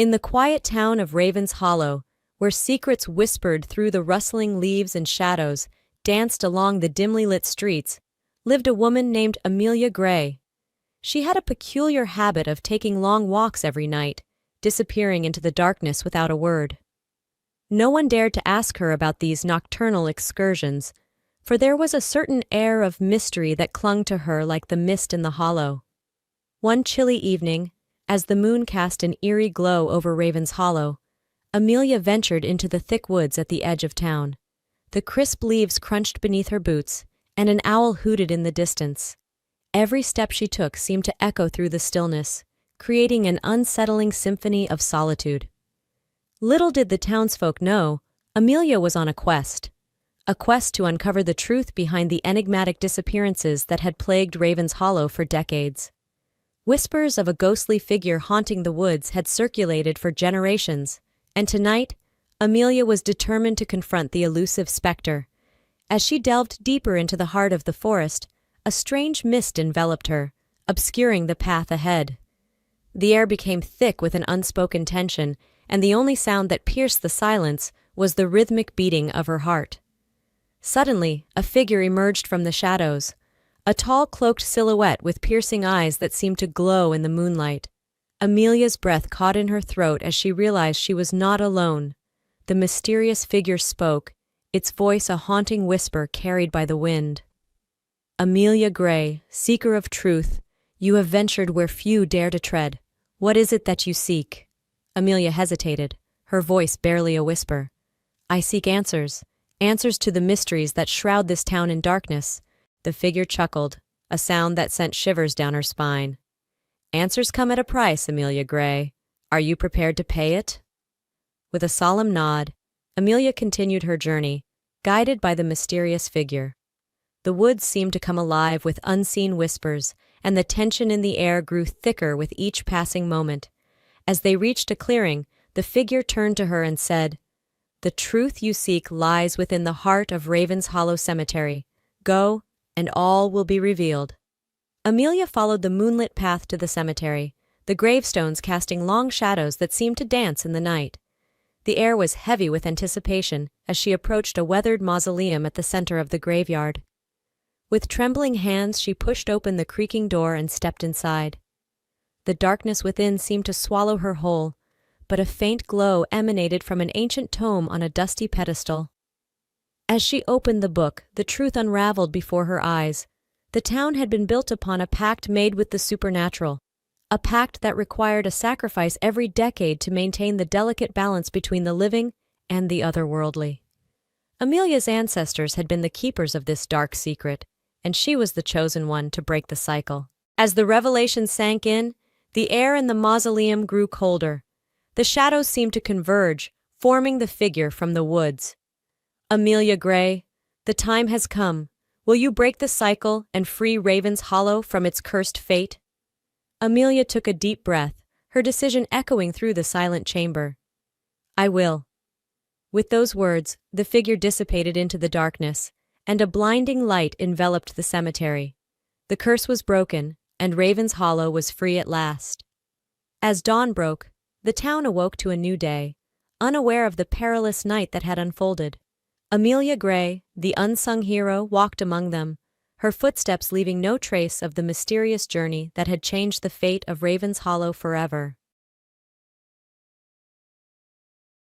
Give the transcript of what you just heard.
In the quiet town of Raven's Hollow, where secrets whispered through the rustling leaves and shadows danced along the dimly lit streets, lived a woman named Amelia Gray. She had a peculiar habit of taking long walks every night, disappearing into the darkness without a word. No one dared to ask her about these nocturnal excursions, for there was a certain air of mystery that clung to her like the mist in the hollow. One chilly evening, as the moon cast an eerie glow over Raven's Hollow, Amelia ventured into the thick woods at the edge of town. The crisp leaves crunched beneath her boots, and an owl hooted in the distance. Every step she took seemed to echo through the stillness, creating an unsettling symphony of solitude. Little did the townsfolk know, Amelia was on a quest to uncover the truth behind the enigmatic disappearances that had plagued Raven's Hollow for decades. Whispers of a ghostly figure haunting the woods had circulated for generations, and tonight, Amelia was determined to confront the elusive specter. As she delved deeper into the heart of the forest, a strange mist enveloped her, obscuring the path ahead. The air became thick with an unspoken tension, and the only sound that pierced the silence was the rhythmic beating of her heart. Suddenly, a figure emerged from the shadows, a tall cloaked silhouette with piercing eyes that seemed to glow in the moonlight. Amelia's breath caught in her throat as she realized she was not alone. The mysterious figure spoke, its voice a haunting whisper carried by the wind. "Amelia Gray, seeker of truth, you have ventured where few dare to tread. What is it that you seek?" Amelia hesitated, her voice barely a whisper. "I seek answers to the mysteries that shroud this town in darkness." The figure chuckled, a sound that sent shivers down her spine. "Answers come at a price, Amelia Gray. Are you prepared to pay it?" With a solemn nod, Amelia continued her journey, guided by the mysterious figure. The woods seemed to come alive with unseen whispers, and the tension in the air grew thicker with each passing moment. As they reached a clearing, the figure turned to her and said, "The truth you seek lies within the heart of Raven's Hollow Cemetery. Go, and all will be revealed." Amelia followed the moonlit path to the cemetery, the gravestones casting long shadows that seemed to dance in the night. The air was heavy with anticipation as she approached a weathered mausoleum at the center of the graveyard. With trembling hands, she pushed open the creaking door and stepped inside. The darkness within seemed to swallow her whole, but a faint glow emanated from an ancient tome on a dusty pedestal. As she opened the book, the truth unraveled before her eyes. The town had been built upon a pact made with the supernatural, a pact that required a sacrifice every decade to maintain the delicate balance between the living and the otherworldly. Amelia's ancestors had been the keepers of this dark secret, and she was the chosen one to break the cycle. As the revelation sank in, the air in the mausoleum grew colder. The shadows seemed to converge, forming the figure from the woods. "Amelia Gray, the time has come. Will you break the cycle and free Raven's Hollow from its cursed fate?" Amelia took a deep breath, her decision echoing through the silent chamber. "I will." With those words, the figure dissipated into the darkness, and a blinding light enveloped the cemetery. The curse was broken, and Raven's Hollow was free at last. As dawn broke, the town awoke to a new day, unaware of the perilous night that had unfolded. Amelia Gray, the unsung hero, walked among them, her footsteps leaving no trace of the mysterious journey that had changed the fate of Raven's Hollow forever.